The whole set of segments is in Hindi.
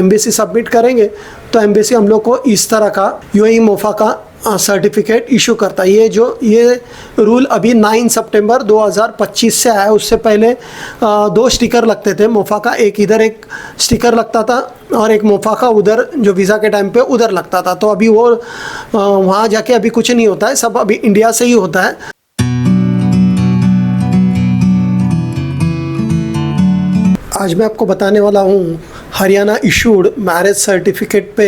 एम्बेसी सबमिट करेंगे तो एम्बेसी हम लोग को इस तरह का यूएई मोफा का सर्टिफिकेट इशू करता है। ये रूल अभी 9 सितंबर 2025 से आया है। उससे पहले 2 स्टिकर लगते थे मोफा का, एक इधर एक स्टिकर लगता था और एक मोफा का उधर जो वीज़ा के टाइम पे उधर लगता था। तो अभी वो वहाँ जाके अभी कुछ नहीं होता है, सब अभी इंडिया से ही होता है। आज मैं आपको बताने वाला हूँ हरियाणा इशूड मैरिज सर्टिफिकेट पे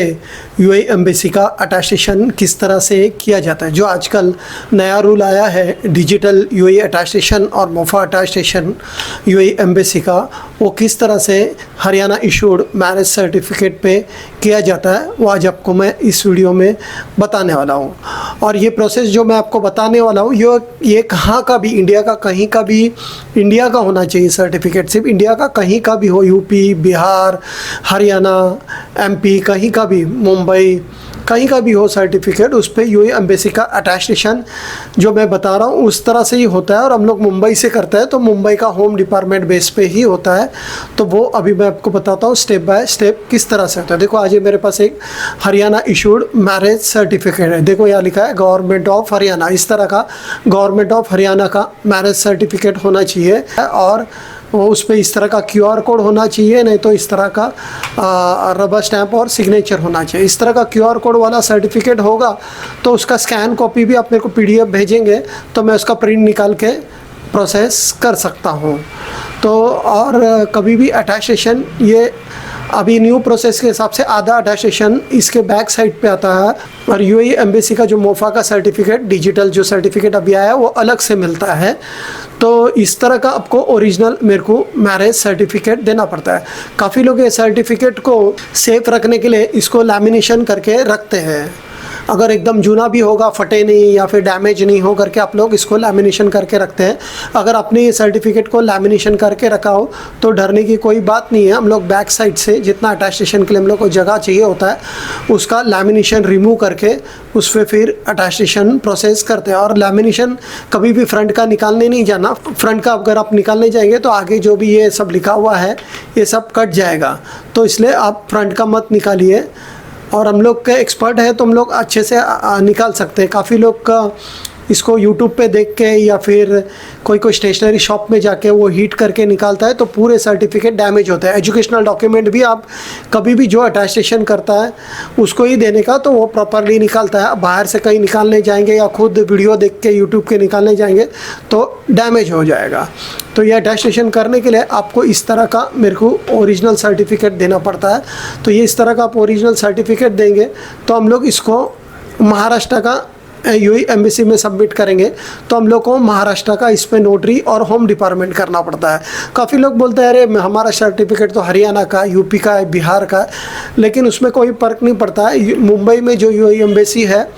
यूएई एम्बेसी का अटेस्टेशन किस तरह से किया जाता है। जो आजकल नया रूल आया है डिजिटल यूएई अटेस्टेशन और मोफा अटेस्टेशन यूएई एम्बेसी का, वो किस तरह से हरियाणा इशूड मैरिज सर्टिफिकेट पे किया जाता है वो आज आपको मैं इस वीडियो में बताने वाला हूँ। और ये प्रोसेस जो मैं आपको बताने वाला हूँ ये कहाँ का भी, इंडिया का कहीं का भी, इंडिया का होना चाहिए सर्टिफिकेट, सिर्फ इंडिया का कहीं का भी हो, यूपी, बिहार, हरियाणा, एमपी, कहीं का भी, मुंबई, कहीं का भी हो सर्टिफिकेट, उस पर यूएई एम्बेसी का अटेस्टेशन जो मैं बता रहा हूँ उस तरह से ही होता है। और हम लोग मुंबई से करते हैं तो मुंबई का होम डिपार्टमेंट बेस पे ही होता है। तो वो अभी मैं आपको बताता हूँ स्टेप बाय स्टेप किस तरह से होता है। देखो आज ये मेरे पास एक हरियाणा इशूड मैरिज सर्टिफिकेट है। देखो यहाँ लिखा है गवर्नमेंट ऑफ हरियाणा, इस तरह का गवर्नमेंट ऑफ हरियाणा का मैरिज सर्टिफिकेट होना चाहिए। और उस पर इस तरह का क्यूआर कोड होना चाहिए, नहीं तो इस तरह का रबर स्टैंप और सिग्नेचर होना चाहिए। इस तरह का क्यूआर कोड वाला सर्टिफिकेट होगा तो उसका स्कैन कॉपी भी आप मेरे को पीडीएफ भेजेंगे तो मैं उसका प्रिंट निकाल के प्रोसेस कर सकता हूँ। तो और कभी भी अटेस्टेशन, ये अभी न्यू प्रोसेस के हिसाब से आधा अटेस्टेशन इसके बैक साइड पे आता है। और यूएई एम्बेसी का जो मोफा का सर्टिफिकेट, डिजिटल जो सर्टिफिकेट अभी आया है वो अलग से मिलता है। तो इस तरह का आपको ओरिजिनल मेरे को मैरिज सर्टिफिकेट देना पड़ता है। काफ़ी लोग ये सर्टिफिकेट को सेफ रखने के लिए इसको लैमिनेशन करके रखते हैं। अगर एकदम जूना भी होगा, फटे नहीं या फिर डैमेज नहीं हो करके आप लोग इसको लैमिनेशन करके रखते हैं। अगर आपने ये सर्टिफिकेट को लैमिनेशन करके रखा हो तो डरने की कोई बात नहीं है। हम लोग बैक साइड से जितना अटेस्टेशन के लिए हम लोग को जगह चाहिए होता है उसका लैमिनेशन रिमूव करके उस पर फिर अटेस्टेशन प्रोसेस करते हैं। और लैमिनेशन कभी भी फ्रंट का निकालने नहीं जाना। फ्रंट का अगर आप निकालने जाएंगे तो आगे जो भी ये सब लिखा हुआ है ये सब कट जाएगा, तो इसलिए आप फ्रंट का मत निकालिए। और हम लोग के एक्सपर्ट है तो हम लोग अच्छे से निकाल सकते हैं। काफ़ी लोग का इसको यूट्यूब पे देख के या फिर कोई स्टेशनरी शॉप में जाके वो हीट करके निकालता है तो पूरे सर्टिफिकेट डैमेज होता है। एजुकेशनल डॉक्यूमेंट भी आप कभी भी जो अटेस्टेशन करता है उसको ही देने का, तो वो प्रॉपरली निकालता है। बाहर से कहीं निकालने जाएंगे या खुद वीडियो देख के यूट्यूब के निकालने जाएंगे तो डैमेज हो जाएगा। तो ये अटेस्टेशन करने के लिए आपको इस तरह का मेरे को ओरिजिनल सर्टिफिकेट देना पड़ता है। तो ये इस तरह का आप ओरिजिनल सर्टिफिकेट देंगे तो हम लोग इसको महाराष्ट्र का यूएई एम्बेसी में सबमिट करेंगे तो हम लोग को महाराष्ट्र का इस पर नोटरी और होम डिपार्टमेंट करना पड़ता है। काफ़ी लोग बोलते हैं अरे हमारा सर्टिफिकेट तो हरियाणा का, यूपी का है, बिहार का है, लेकिन उसमें कोई फ़र्क नहीं पड़ता है। मुंबई में जो यूएई एम्बेसी है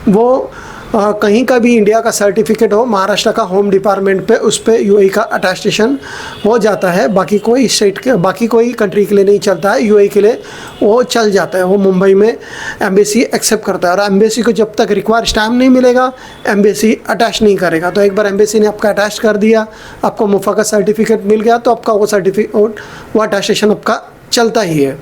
वो कहीं का भी इंडिया का सर्टिफिकेट हो, महाराष्ट्र का होम डिपार्टमेंट पे उस पर यूएई का अटेस्टेशन हो जाता है। बाकी कोई स्टेट के, बाकी कोई कंट्री के लिए नहीं चलता है, यूएई के लिए वो चल जाता है। वो मुंबई में एम्बेसी एक्सेप्ट करता है और एम्बेसी को जब तक रिक्वायर स्टैम्प नहीं मिलेगा एम्बेसी अटैच नहीं करेगा। तो एक बार एम्बेसी ने आपका अटैच कर दिया, आपको मोफा का सर्टिफिकेट मिल गया तो आपका वो सर्टिफिकेट, वो अटेस्टेशन आपका चलता ही है।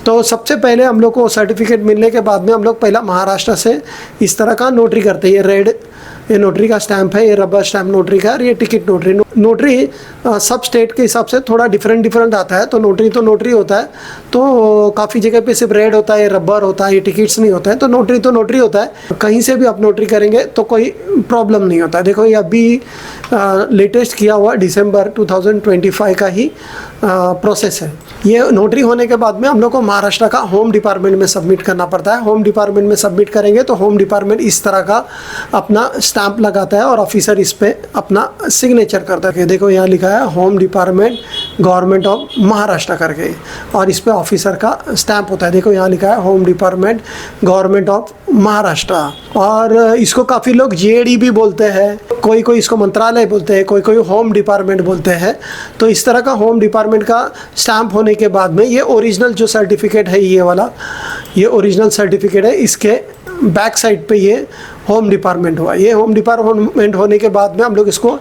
तो सबसे पहले हम लोग को सर्टिफिकेट मिलने के बाद में हम लोग पहला महाराष्ट्र से इस तरह का नोटरी करते हैं। ये रेड, ये नोटरी का स्टैंप है, ये रबर स्टैंप नोटरी का, और ये टिकट नोटरी। नोटरी सब स्टेट के हिसाब से थोड़ा डिफरेंट आता है। तो नोटरी होता है। तो काफ़ी जगह पे सिर्फ रेड होता है, रबर होता है, ये टिकट्स नहीं होता है। तो नोटरी होता है। कहीं से भी आप नोटरी करेंगे तो कोई प्रॉब्लम नहीं होता है। देखो ये अभी लेटेस्ट किया हुआ दिसंबर 2025 का ही प्रोसेस है। ये नोटरी होने के बाद में हम लोग को महाराष्ट्र का होम डिपार्टमेंट में सबमिट करना पड़ता है। होम डिपार्टमेंट में सबमिट करेंगे तो होम डिपार्टमेंट इस तरह का अपना स्टैंप लगाता है और ऑफिसर इस पे अपना सिग्नेचर करता है। देखो यहाँ लिखा है home department government of Maharashtra करके, और इस पे ऑफिसर का स्टैंप होता है। देखो यहाँ लिखा है home department government of Maharashtra. और इसको काफ़ी लोग जेडी भी बोलते हैं, कोई इसको मंत्रालय बोलते हैं, कोई होम डिपार्टमेंट बोलते हैं। तो इस तरह का होम डिपार्टमेंट का स्टैंप होने के बाद में ये ओरिजिनल जो सर्टिफिकेट है, ये वाला ये ओरिजिनल सर्टिफिकेट है, इसके बैक साइड पे ये होम डिपार्टमेंट हुआ। ये होम डिपार्टमेंट होने के बाद में हम लोग इसको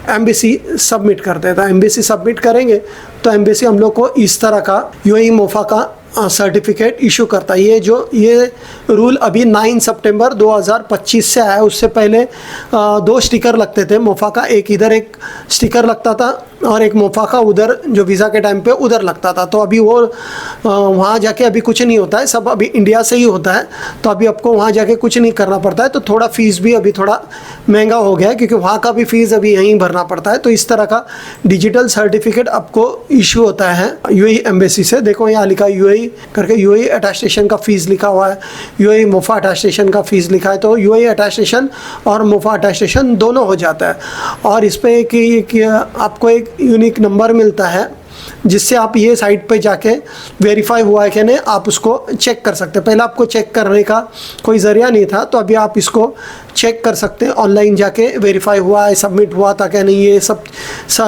एम्बेसी सबमिट करते हैं। तो एम्बेसी सबमिट करेंगे तो एम्बेसी हम लोग को इस तरह का यूएई मोफा का सर्टिफिकेट इशू करता है। ये रूल अभी 9 सितंबर 2025 से आया है। उससे पहले 2 स्टिकर लगते थे मोफा का, एक इधर एक स्टिकर लगता था और एक मोफा का उधर जो वीज़ा के टाइम पे उधर लगता था। तो अभी वो वहाँ जाके अभी कुछ नहीं होता है, सब अभी इंडिया से ही होता है। तो अभी आपको वहाँ जाके कुछ नहीं करना पड़ता है। तो थोड़ा फ़ीस भी अभी थोड़ा महंगा हो गया है, क्योंकि वहाँ का भी फ़ीस अभी यहीं भरना पड़ता है। तो इस तरह का डिजिटल सर्टिफिकेट आपको इशू होता है यूएई एम्बेसी से। देखो यहाँ लिखा है यूएई करके, यूएई अटेस्टेशन का फ़ीस लिखा हुआ है, यूएई मोफा अटेस्टेशन का फ़ीस लिखा है। तो यूएई अटेस्टेशन और मोफा अटेस्टेशन दोनों हो जाता है। और इस पर कि आपको एक यूनिक नंबर मिलता है, जिससे आप ये साइट पे जाके वेरीफाई हुआ है कि नहीं आप उसको चेक कर सकते हैं। पहले आपको चेक करने का कोई ज़रिया नहीं था, तो अभी आप इसको चेक कर सकते हैं ऑनलाइन जाके, वेरीफाई हुआ है, सबमिट हुआ था क्या नहीं, ये सब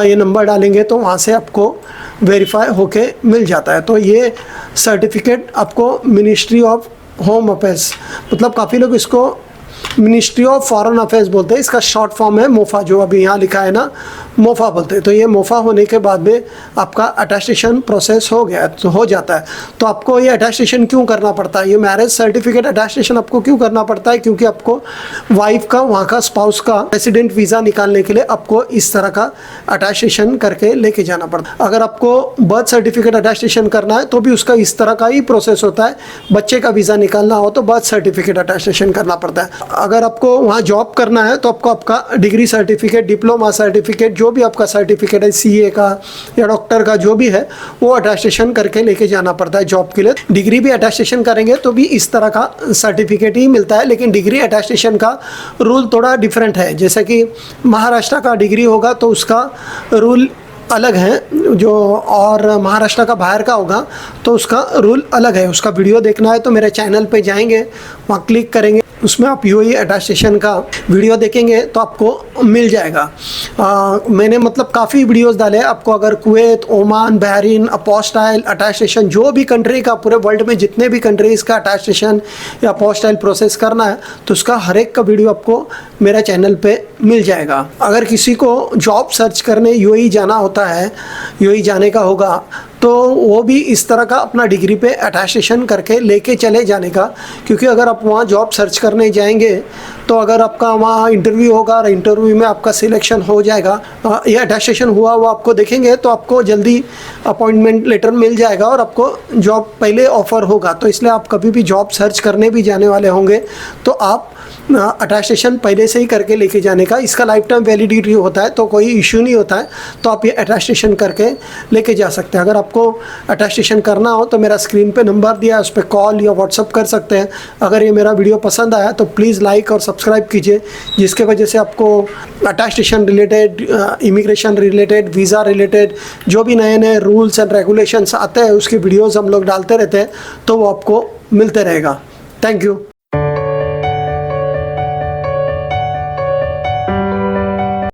ये नंबर डालेंगे तो वहाँ से आपको वेरीफाई होके मिल जाता है। तो ये सर्टिफिकेट आपको मिनिस्ट्री ऑफ होम अफेयर्स, मतलब काफ़ी लोग इसको मिनिस्ट्री ऑफ फॉरेन अफेयर्स बोलते हैं, इसका शॉर्ट फॉर्म है मोफा, जो अभी यहाँ लिखा है ना मोफा बोलते हैं। तो ये मोफा होने के बाद में आपका अटेस्टेशन प्रोसेस हो गया, तो हो जाता है। तो आपको ये अटेस्टेशन क्यों करना पड़ता है, ये मैरिज सर्टिफिकेट अटेस्टेशन आपको क्यों करना पड़ता है, क्योंकि आपको वाइफ का, वहाँ का स्पाउस का रेसिडेंट वीज़ा निकालने के लिए आपको इस तरह का अटेस्टेशन करके लेके जाना पड़ता है। अगर आपको बर्थ सर्टिफिकेट अटेस्टेशन करना है तो भी उसका इस तरह का ही प्रोसेस होता है। बच्चे का वीज़ा निकालना हो तो बर्थ सर्टिफिकेट अटेस्टेशन करना पड़ता है। अगर आपको वहाँ जॉब करना है तो आपको आपका डिग्री सर्टिफिकेट, डिप्लोमा सर्टिफिकेट, जो भी आपका सर्टिफिकेट है सीए का या डॉक्टर का जो भी है, वो अटेस्टेशन करके लेके जाना पड़ता है जॉब के लिए। डिग्री भी अटेस्टेशन करेंगे तो भी इस तरह का सर्टिफिकेट ही मिलता है, लेकिन डिग्री अटेस्टेशन का रूल थोड़ा डिफरेंट है। जैसे कि महाराष्ट्र का डिग्री होगा तो उसका रूल अलग है, जो और महाराष्ट्र का बाहर का होगा तो उसका रूल अलग है। उसका वीडियो देखना है तो मेरे चैनल पे जाएंगे, वहाँ क्लिक करेंगे, उसमें आप यूएई अटेस्टेशन का वीडियो देखेंगे तो आपको मिल जाएगा। मैंने मतलब काफ़ी वीडियोस डाले हैं आपको। अगर Kuwait, Oman, Bahrain, apostille attestation, जो भी कंट्री का, पूरे वर्ल्ड में जितने भी कंट्रीज़ का अटेस्टेशन या अपोस्टाइल प्रोसेस करना है तो उसका हर एक का वीडियो आपको मेरा चैनल पे मिल जाएगा। अगर किसी को जॉब सर्च करने यूएई जाना होता है, यूएई जाने का होगा, तो वो भी इस तरह का अपना डिग्री पे अटेस्टेशन करके लेके चले जाने का। क्योंकि अगर आप वहाँ जॉब सर्च करने जाएंगे तो अगर आपका वहाँ इंटरव्यू होगा और इंटरव्यू में आपका सिलेक्शन हो जाएगा, ये अटेस्टेशन हुआ वो आपको देखेंगे तो आपको जल्दी अपॉइंटमेंट लेटर मिल जाएगा और आपको जॉब पहले ऑफ़र होगा। तो इसलिए आप कभी भी जॉब सर्च करने भी जाने वाले होंगे तो आप अटेस्टेशन पहले से ही करके लेके जाने का। इसका लाइफ टाइम वैलिडिटी होता है तो कोई इशू नहीं होता है, तो आप ये अटेस्टेशन करके लेके जा सकते हैं। अगर आपको अटेस्टेशन करना हो तो मेरा स्क्रीन पे नंबर दिया है, उस पर कॉल या व्हाट्सअप कर सकते हैं। अगर ये मेरा वीडियो पसंद आया तो प्लीज़ लाइक और सब्सक्राइब कीजिए, जिसके वजह से आपको attestation related, immigration related, visa related जो भी नए नए रूल्स एंड रेगुलेशंस आते हैं उसकी वीडियोज़ हम लोग डालते रहते हैं, तो वो आपको मिलते रहेगा। Thank you.